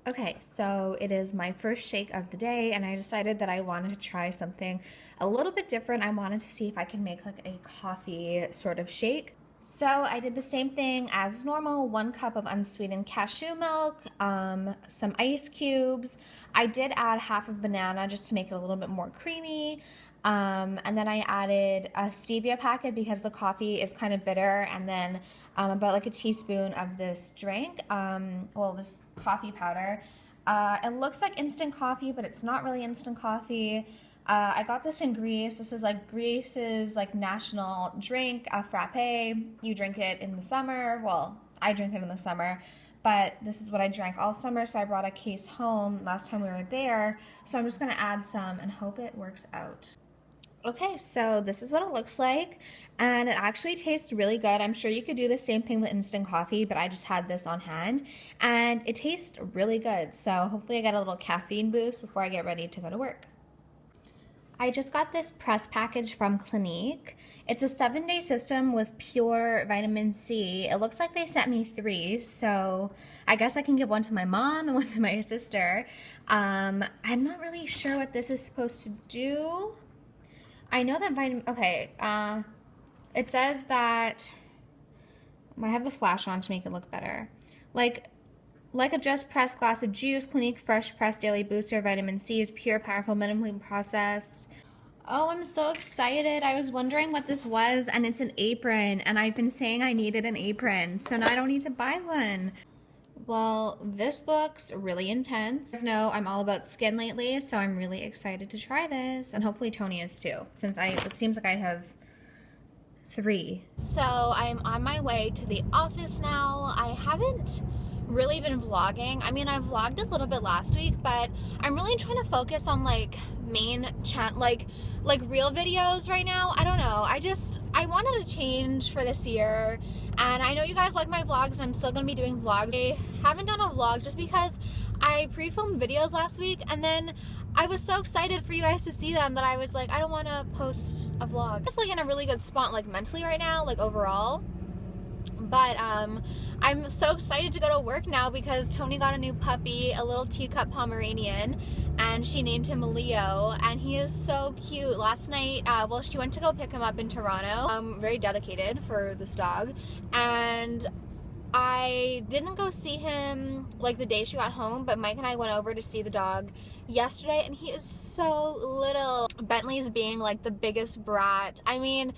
Okay, so it is my first shake of the day, and I decided that I wanted to try something a little bit different. I wanted to see if I can make like a coffee sort of shake. So I did the same thing as normal, 1 cup of unsweetened cashew milk, some ice cubes. I did add half a banana just to make it a little bit more creamy. And then I added a stevia packet because the coffee is kind of bitter, and then about like a teaspoon of this drink, this coffee powder. It looks like instant coffee, but it's not really instant coffee. I got this in Greece. This is like Greece's like national drink, a frappe. You drink it in the summer. Well, I drink it in the summer, but this is what I drank all summer, so I brought a case home last time we were there. So I'm just gonna add some and hope it works out. Okay, so this is what it looks like, and it actually tastes really good. I'm sure you could do the same thing with instant coffee, but I just had this on hand, and it tastes really good. So hopefully I get a little caffeine boost before I get ready to go to work. I just got this press package from Clinique. It's a 7-day system with pure vitamin C. It looks like they sent me 3, so I guess I can give one to my mom and one to my sister. I'm not really sure what this is supposed to do. I know that it says that, I have the flash on to make it look better. Like a just pressed glass of juice, Clinique Fresh Pressed Daily Booster Vitamin C is pure, powerful, minimally processed. Oh, I'm so excited. I was wondering what this was, and it's an apron, and I've been saying I needed an apron, so now I don't need to buy one. Well, this looks really intense. You guys know I'm all about skin lately, so I'm really excited to try this, and hopefully Tony is too, since it seems like I have 3. So I'm on my way to the office now. I haven't really been vlogging. I mean, I vlogged a little bit last week, but I'm really trying to focus on like main channel, like real videos right now. I don't know. I wanted to change for this year, and I know you guys like my vlogs, and I'm still gonna be doing vlogs. I haven't done a vlog just because I pre-filmed videos last week, and then I was so excited for you guys to see them that I was like, I don't want to post a vlog. Just like in a really good spot, like mentally right now, like overall. But I'm so excited to go to work now because Tony got a new puppy, a little teacup Pomeranian, and she named him Leo, and he is so cute. Last night, she went to go pick him up in Toronto. I'm very dedicated for this dog, and I didn't go see him like the day she got home, but Mike and I went over to see the dog yesterday, and he is so little. Bentley's being like the biggest brat. I mean,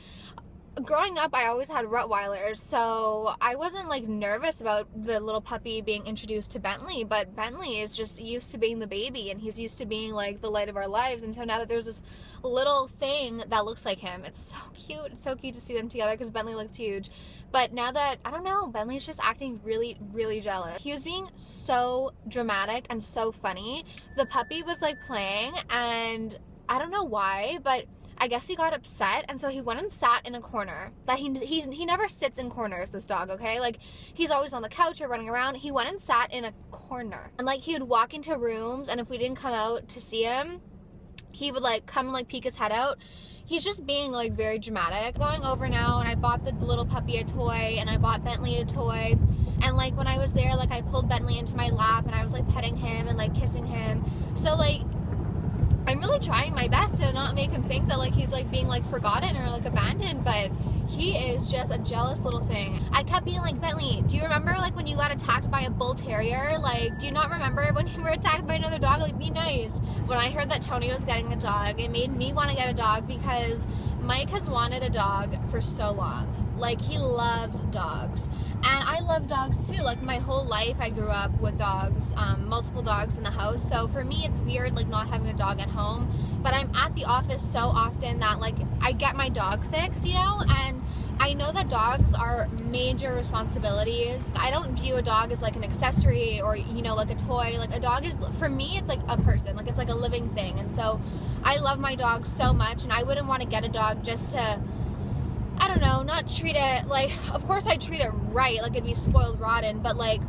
growing up, I always had Rottweilers, so I wasn't like nervous about the little puppy being introduced to Bentley, but Bentley is just used to being the baby, and he's used to being like the light of our lives. And so now that there's this little thing that looks like him, it's so cute. It's so cute to see them together because Bentley looks huge. But now that, I don't know, Bentley's just acting really, really jealous. He was being so dramatic and so funny. The puppy was like playing, and I don't know why, but I guess he got upset, and so he went and sat in a corner. That he never sits in corners, this dog, okay? Like, he's always on the couch or running around. He went and sat in a corner. And like, he would walk into rooms, and if we didn't come out to see him, he would like come and like peek his head out. He's just being like very dramatic. Going over now, and I bought the little puppy a toy, and I bought Bentley a toy. And like, when I was there, like, I pulled Bentley into my lap, and I was like petting him and like kissing him. So like, I'm really trying my best to not make him think that like he's like being like forgotten or like abandoned, but he is just a jealous little thing. I kept being like, Bentley, do you remember like when you got attacked by a bull terrier? Like, do you not remember when you were attacked by another dog? Like, be nice. When I heard that Tony was getting a dog, it made me want to get a dog because Mike has wanted a dog for so long. Like, he loves dogs, and I love dogs too. Like, my whole life I grew up with dogs, multiple dogs in the house. So for me, it's weird like not having a dog at home, but I'm at the office so often that like I get my dog fix, you know. And I know that dogs are major responsibilities. I don't view a dog as like an accessory or, you know, like a toy. Like, a dog is, for me, it's like a person. Like, it's like a living thing. And so I love my dog so much, and I wouldn't want to get a dog just to, I don't know, not treat it like, of course I treat it right, like it'd be spoiled rotten, but like,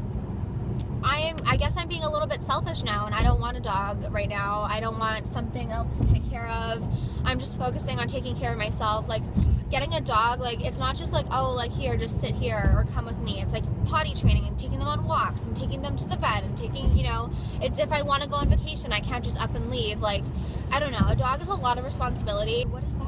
I guess I'm being a little bit selfish now, and I don't want a dog right now. I don't want something else to take care of. I'm just focusing on taking care of myself. Like, getting a dog, like, it's not just like, oh, like, here, just sit here or come with me. It's like potty training and taking them on walks and taking them to the vet and taking, you know, it's if I want to go on vacation, I can't just up and leave. Like, I don't know. A dog is a lot of responsibility. What is that?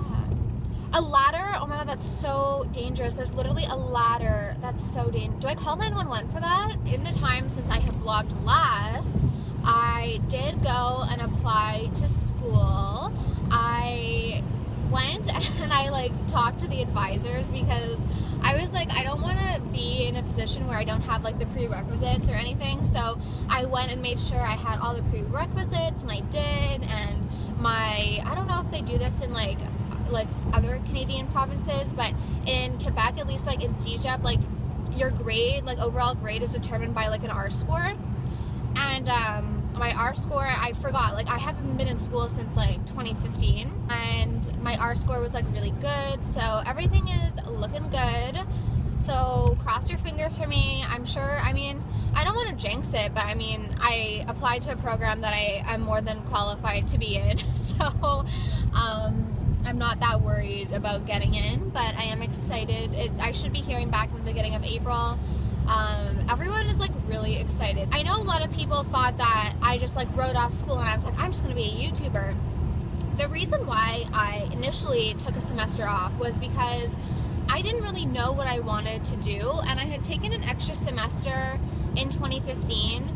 A ladder? Oh my god, that's so dangerous. There's literally a ladder. That's so dangerous. Do I call 911 for that? In the time since I have vlogged last, I did go and apply to school. I went and I like talked to the advisors because I was like, I don't want to be in a position where I don't have like the prerequisites or anything. So I went and made sure I had all the prerequisites, and I did. And I don't know if they do this in like other Canadian provinces, but in Quebec, at least like in CEGEP, like your grade, like overall grade, is determined by like an R score. And my R score, I forgot, like I haven't been in school since like 2015, and my R score was like really good, so everything is looking good. So cross your fingers for me. I'm sure, I mean, I don't want to jinx it, but I mean, I applied to a program that I'm more than qualified to be in, so I'm not that worried about getting in, but I am excited. I should be hearing back in the beginning of April. Everyone is like really excited. I know a lot of people thought that I just like wrote off school and I was like, I'm just gonna be a YouTuber. The reason why I initially took a semester off was because I didn't really know what I wanted to do, and I had taken an extra semester in 2015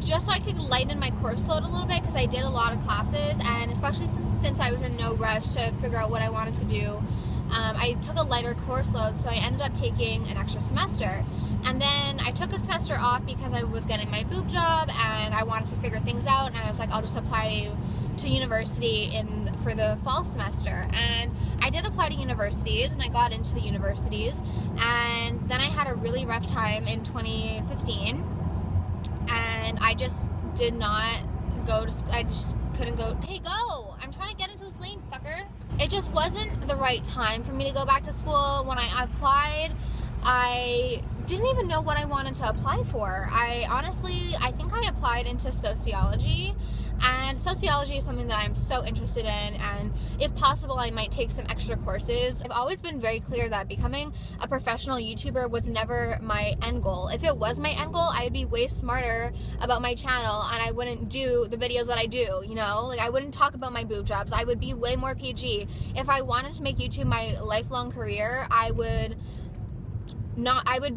just so I could lighten my course load a little bit, because I did a lot of classes, and especially since I was in no rush to figure out what I wanted to do, I took a lighter course load, so I ended up taking an extra semester. And then I took a semester off because I was getting my boob job and I wanted to figure things out, and I was like, I'll just apply to university for the fall semester. And I did apply to universities, and I got into the universities, and then I had a really rough time in 2015, and I just did not go to school. I just couldn't go. Hey, go! I'm trying to get into this lane, fucker. It just wasn't the right time for me to go back to school. When I applied, I didn't even know what I wanted to apply for. I think I applied into sociology, and sociology is something that I'm so interested in, and if possible I might take some extra courses. I've always been very clear that becoming a professional YouTuber was never my end goal. If it was my end goal, I'd be way smarter about my channel, and I wouldn't do the videos that I do, you know? Like, I wouldn't talk about my boob jobs. I would be way more PG. If I wanted to make YouTube my lifelong career, I would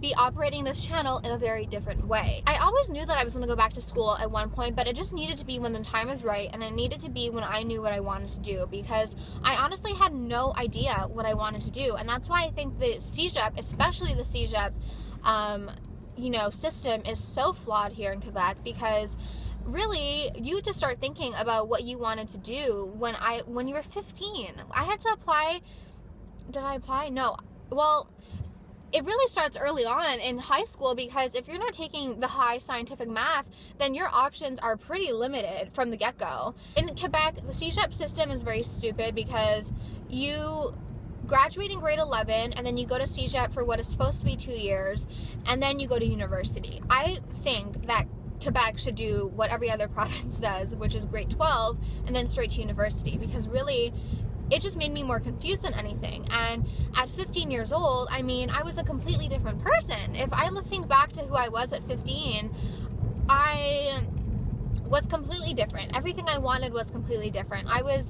be operating this channel in a very different way. I always knew that I was going to go back to school at one point, but it just needed to be when the time was right, and it needed to be when I knew what I wanted to do, because I honestly had no idea what I wanted to do. And that's why I think the CEGEP, especially the CEGEP, you know, system is so flawed here in Quebec, because really, you had to start thinking about what you wanted to do when you were 15. I had to apply. Did I apply? No. Well, it really starts early on in high school, because if you're not taking the high scientific math, then your options are pretty limited from the get-go. In Quebec, the CEGEP system is very stupid, because you graduate in grade 11 and then you go to CEGEP for what is supposed to be 2 years, and then you go to university. I think that Quebec should do what every other province does, which is grade 12 and then straight to university, because really it just made me more confused than anything. And at 15 years old, I mean, I was a completely different person. If I think back to who I was at 15, I was completely different. Everything I wanted was completely different. I was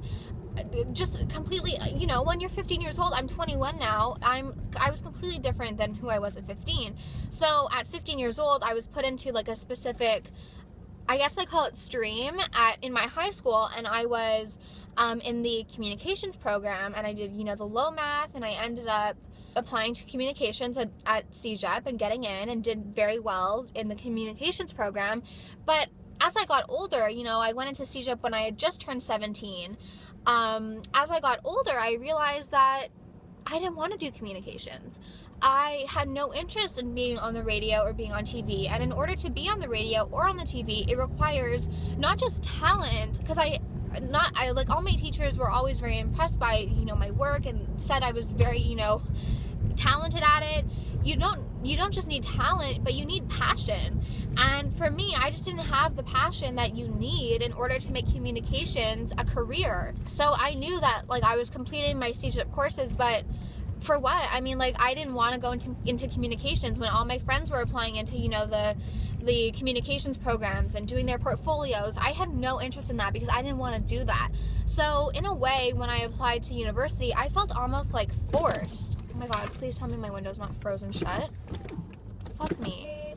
just completely, you know, when you're 15 years old, I'm 21 now, I was completely different than who I was at 15. So at 15 years old, I was put into like a specific, I guess they call it stream in my high school, and I was in the communications program, and I did, you know, the low math, and I ended up applying to communications at CEGEP and getting in, and did very well in the communications program. But as I got older, you know, I went into CEGEP when I had just turned 17. As I got older, I realized that I didn't want to do communications. I had no interest in being on the radio or being on TV, and in order to be on the radio or on the TV, it requires not just talent, because like all my teachers were always very impressed by, you know, my work, and said I was very, you know, talented at it. You you don't just need talent, but you need passion. And for me, I just didn't have the passion that you need in order to make communications a career. So I knew that like I was completing my staged-up courses, but for what? I mean, like, I didn't want to go into communications when all my friends were applying into, you know, the communications programs and doing their portfolios. I had no interest in that because I didn't want to do that. So in a way, when I applied to university, I felt almost like forced. Oh my God, please tell me my window's not frozen shut. Fuck me.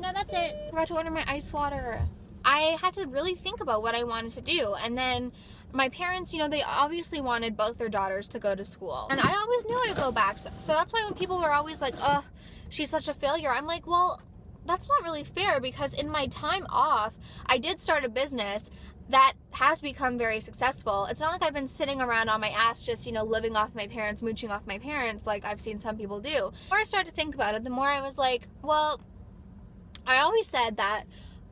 No, that's it. I forgot to order my ice water. I had to really think about what I wanted to do. And then my parents, you know, they obviously wanted both their daughters to go to school. And I always knew I'd go back. So that's why when people were always like, ugh, she's such a failure, I'm like, well, that's not really fair, because in my time off, I did start a business that has become very successful. It's not like I've been sitting around on my ass just, you know, living off my parents, mooching off my parents like I've seen some people do. The more I started to think about it, the more I was like, well, I always said that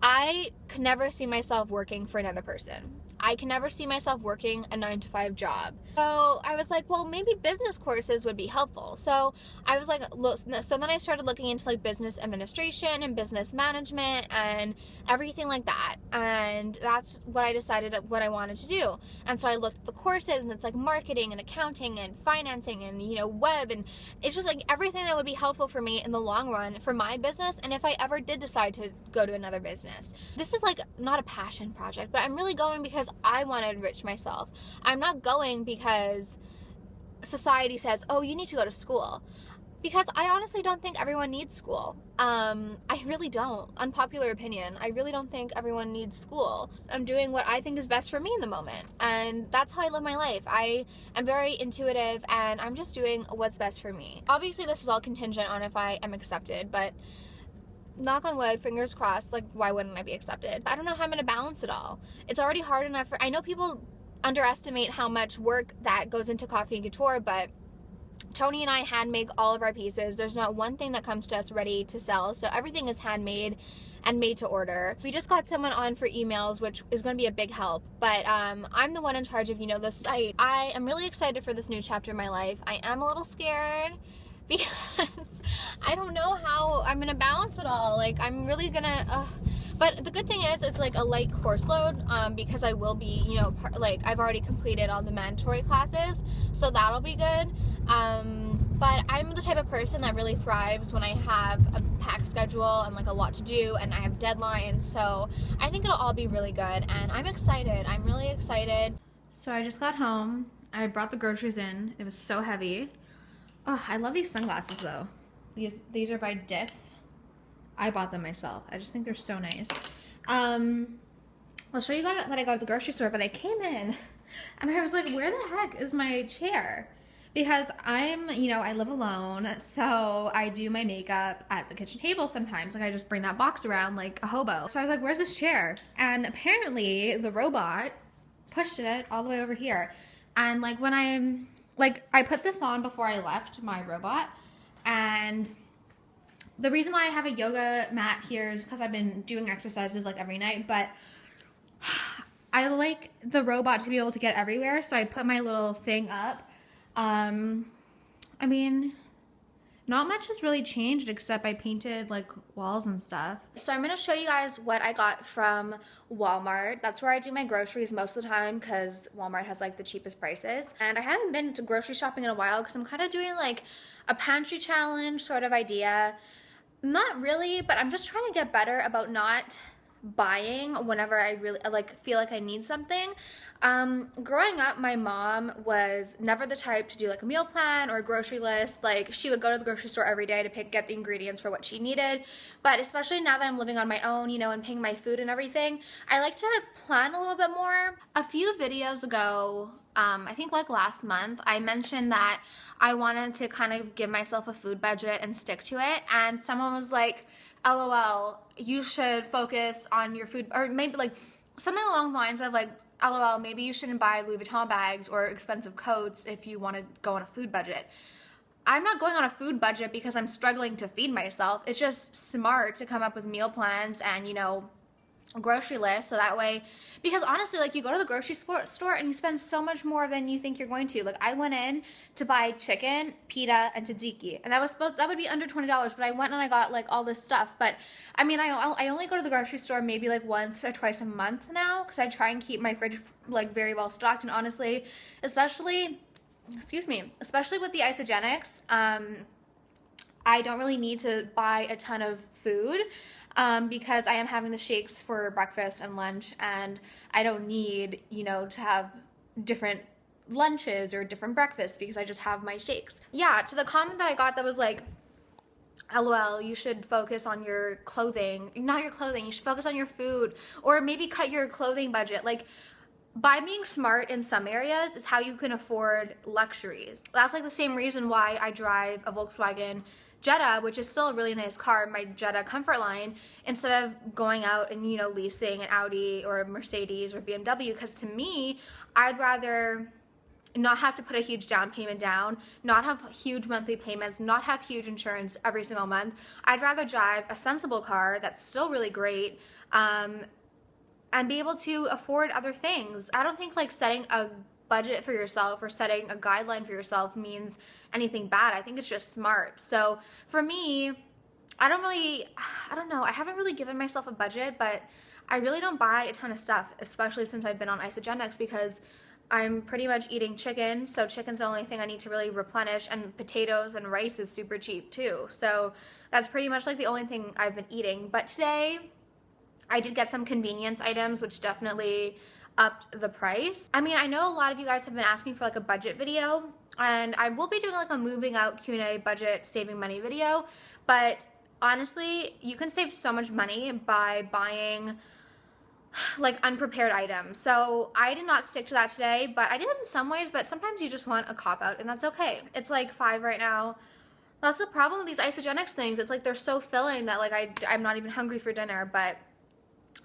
I could never see myself working for another person. I can never see myself working a 9-to-5 job. So I was like, well, maybe business courses would be helpful. So I was like, so then I started looking into like business administration and business management and everything like that. And that's what I decided what I wanted to do. And so I looked at the courses, and it's like marketing and accounting and financing and, you know, web, and it's just like everything that would be helpful for me in the long run for my business. And if I ever did decide to go to another business, this is like not a passion project, but I'm really going because I want to enrich myself. I'm not going because society says, oh, you need to go to school. Because I honestly don't think everyone needs school. I really don't. Unpopular opinion. I really don't think everyone needs school. I'm doing what I think is best for me in the moment. And that's how I live my life. I am very intuitive, and I'm just doing what's best for me. Obviously, this is all contingent on if I am accepted, but knock on wood, fingers crossed, like, why wouldn't I be accepted? I don't know how I'm gonna balance it all. It's already hard enough I know people underestimate how much work that goes into Coffee and Couture, but Tony and I hand make all of our pieces. There's not one thing that comes to us ready to sell, so everything is handmade and made to order. We just got someone on for emails, which is going to be a big help, but I'm the one in charge of, you know, the site. I am really excited for this new chapter in my life. I am a little scared because I don't know how I'm gonna balance it all. Like, I'm really gonna but the good thing is it's like a light course load, because I will be, you know, like, I've already completed all the mandatory classes, so that'll be good. But I'm the type of person that really thrives when I have a packed schedule and like a lot to do and I have deadlines, so I think it'll all be really good, and I'm excited. I'm really excited. So I just got home. I brought the groceries in. It was so heavy. Oh, I love these sunglasses though. These are by Diff. I bought them myself. I just think they're so nice. I'll show you what I got at the grocery store, but I came in and I was like, where the heck is my chair? Because you know, I live alone, so I do my makeup at the kitchen table sometimes. Like, I just bring that box around like a hobo. So I was like, where's this chair? And apparently the robot pushed it all the way over here. And like, when I put this on before I left my robot, and the reason why I have a yoga mat here is because I've been doing exercises like every night, but I like the robot to be able to get everywhere, so I put my little thing up. I mean, not much has really changed except I painted like walls and stuff. So I'm gonna show you guys what I got from Walmart. That's where I do my groceries most of the time because Walmart has like the cheapest prices. And I haven't been to grocery shopping in a while because I'm kind of doing like a pantry challenge sort of idea. Not really, but I'm just trying to get better about not buying whenever I really like feel like I need something. Growing up, my mom was never the type to do like a meal plan or a grocery list. Like, she would go to the grocery store every day to get the ingredients for what she needed. But especially now that I'm living on my own, you know, and paying my food and everything, I like to plan a little bit more. A few videos ago, I think like last month, I mentioned that I wanted to kind of give myself a food budget and stick to it, and someone was like, LOL, you should focus on your food, or maybe like something along the lines of like, LOL, maybe you shouldn't buy Louis Vuitton bags or expensive coats if you want to go on a food budget. I'm not going on a food budget because I'm struggling to feed myself. It's just smart to come up with meal plans and, you know, grocery list, so that way, because honestly, like, you go to the grocery store and you spend so much more than you think you're going to. Like, I went in to buy chicken, pita, and tzatziki, and that would be under $20, but I went and I got like all this stuff. But I mean, I only go to the grocery store maybe like once or twice a month now, because I try and keep my fridge like very well stocked. And honestly, especially with the isogenics, I don't really need to buy a ton of food, because I am having the shakes for breakfast and lunch, and I don't need, you know, to have different lunches or different breakfasts because I just have my shakes. Yeah, to the comment that I got that was like, LOL, you should focus on your clothing. Not your clothing, you should focus on your food, or maybe cut your clothing budget. Like, by being smart in some areas is how you can afford luxuries. That's like the same reason why I drive a Volkswagen Jetta, which is still a really nice car, my Jetta Comfort line, instead of going out and, you know, leasing an Audi or a Mercedes or BMW. Because to me, I'd rather not have to put a huge down payment down, not have huge monthly payments, not have huge insurance every single month. I'd rather drive a sensible car that's still really great, and be able to afford other things. I don't think like setting a budget for yourself or setting a guideline for yourself means anything bad. I think it's just smart. So for me, I don't know, I haven't really given myself a budget, but I really don't buy a ton of stuff, especially since I've been on isogenics, because I'm pretty much eating chicken, so chicken's the only thing I need to really replenish, and potatoes and rice is super cheap too. So that's pretty much like the only thing I've been eating. But today, I did get some convenience items, which definitely upped the price. I mean, I know a lot of you guys have been asking for like a budget video, and I will be doing like a moving out Q&A budget saving money video, but honestly, you can save so much money by buying like unprepared items. So I did not stick to that today, but I did in some ways. But sometimes you just want a cop out, and that's okay. It's like 5 right now. That's the problem with these isogenics things. It's like they're so filling that like I'm not even hungry for dinner, but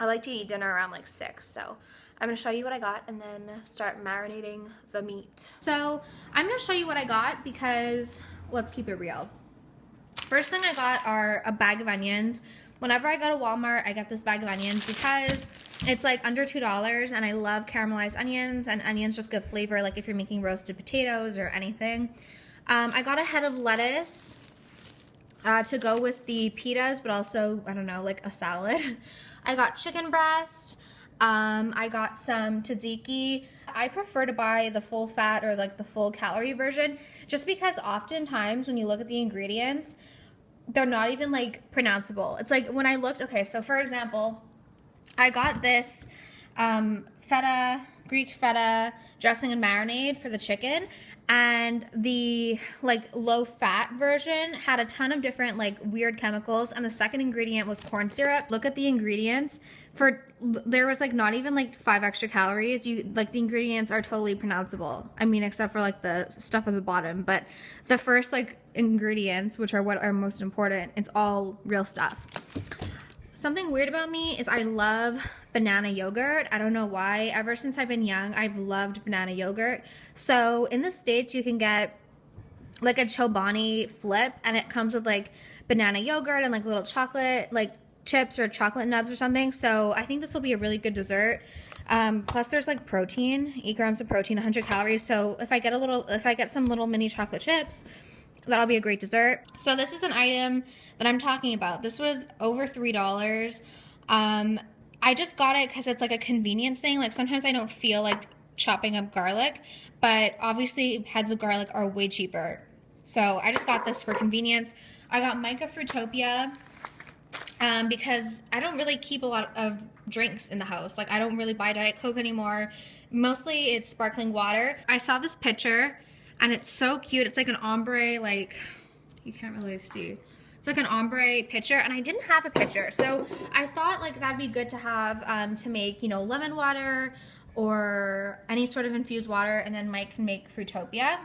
I like to eat dinner around like 6. So I'm gonna show you what I got and then start marinating the meat. So I'm gonna show you what I got because let's keep it real. First thing I got are a bag of onions. Whenever I go to Walmart, I get this bag of onions because it's like under $2, and I love caramelized onions, and onions just give flavor, like if you're making roasted potatoes or anything. I got a head of lettuce to go with the pitas, but also, I don't know, like a salad. I got chicken breast. I got some tzatziki. I prefer to buy the full fat or like the full calorie version, just because oftentimes when you look at the ingredients, they're not even like pronounceable. It's like when I looked, okay, so for example, I got this Greek feta dressing and marinade for the chicken, and the like low fat version had a ton of different like weird chemicals, and the second ingredient was corn syrup. Look at the ingredients. There was like not even like 5 extra calories. Like the ingredients are totally pronounceable. I mean, except for like the stuff at the bottom, but the first like ingredients, which are what are most important, it's all real stuff. Something weird about me is I love banana yogurt. I don't know why. Ever since I've been young, I've loved banana yogurt. So in the States, you can get like a Chobani flip, and it comes with like banana yogurt and like little chocolate like chips or chocolate nubs or something. So I think this will be a really good dessert. Plus there's like protein, 8 grams of protein, 100 calories. So if I get some little mini chocolate chips, that'll be a great dessert. So this is an item that I'm talking about. This was over $3. I just got it because it's like a convenience thing. Like sometimes I don't feel like chopping up garlic, but obviously heads of garlic are way cheaper. So I just got this for convenience. I got Mica Fruitopia because I don't really keep a lot of drinks in the house. Like I don't really buy Diet Coke anymore. Mostly it's sparkling water. I saw this picture and it's so cute. It's like an ombre, like, you can't really see. It's like an ombre pitcher, and I didn't have a pitcher. So I thought like that'd be good to have to make, you know, lemon water or any sort of infused water, and then Mike can make Fruitopia.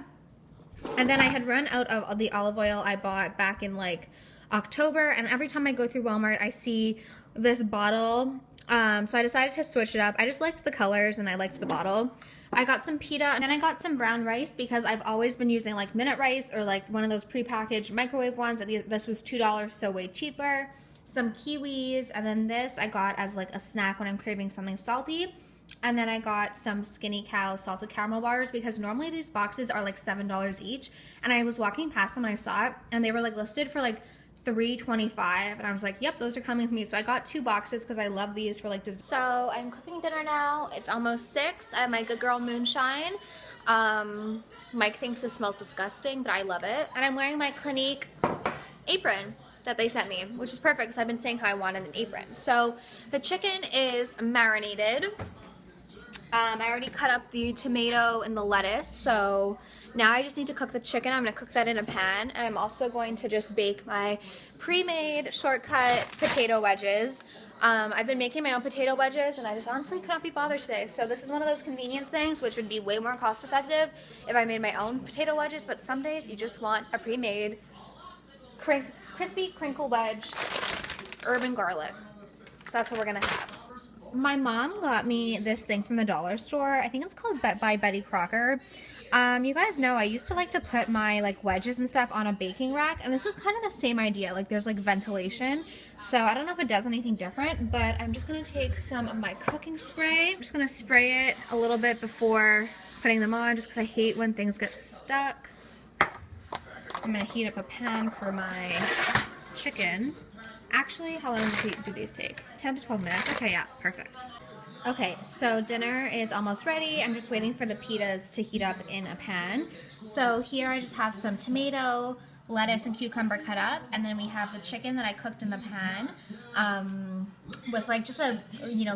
And then I had run out of the olive oil I bought back in like October, and every time I go through Walmart, I see this bottle. So I decided to switch it up. I just liked the colors and I liked the bottle. I got some pita, and then I got some brown rice because I've always been using like minute rice or like one of those prepackaged microwave ones. This was $2, so way cheaper. some kiwis, and then this I got as like a snack when I'm craving something salty. And then I got some Skinny Cow salted caramel bars because normally these boxes are like $7 each. And I was walking past them and I saw it and they were like listed for like $3.25, and I was like, yep, those are coming with me. So I got 2 boxes because I love these for like dessert. So I'm cooking dinner now. It's almost 6. I have my Good Girl Moonshine. Mike thinks this smells disgusting, but I love it. And I'm wearing my Clinique apron that they sent me, which is perfect because I've been saying how I wanted an apron. So the chicken is marinated. I already cut up the tomato and the lettuce, so now I just need to cook the chicken. I'm going to cook that in a pan, and I'm also going to just bake my pre-made shortcut potato wedges. I've been making my own potato wedges, and I just honestly could not be bothered today. So this is one of those convenience things, which would be way more cost effective if I made my own potato wedges, but some days you just want a pre-made crispy crinkle wedge, herb and garlic. So that's what we're going to have. My mom got me this thing from the dollar store. I think it's called by Betty Crocker. You guys know I used to like to put my like wedges and stuff on a baking rack, and this is kind of the same idea. Like there's like ventilation, so I don't know if it does anything different, but I'm just gonna take some of my cooking spray. I'm just gonna spray it a little bit before putting them on, just because I hate when things get stuck. I'm gonna heat up a pan for my chicken. Actually, how long do these take? 10 to 12 minutes. Okay, yeah, perfect. Okay, so dinner is almost ready. I'm just waiting for the pitas to heat up in a pan. So here I just have some tomato, lettuce, and cucumber cut up, and then we have the chicken that I cooked in the pan with like just a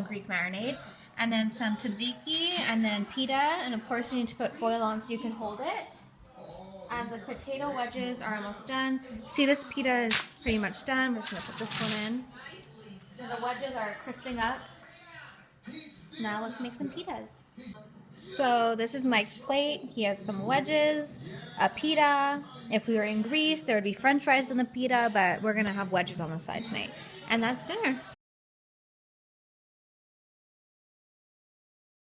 Greek marinade, and then some tzatziki, and then pita, and of course you need to put foil on so you can hold it. And the potato wedges are almost done. See, this pita is pretty much done. We're just gonna put this one in. So the wedges are crisping up. Now let's make some pitas. So this is Mike's plate. He has some wedges, a pita. If we were in Greece, there would be french fries in the pita, but we're gonna have wedges on the side tonight. And that's dinner.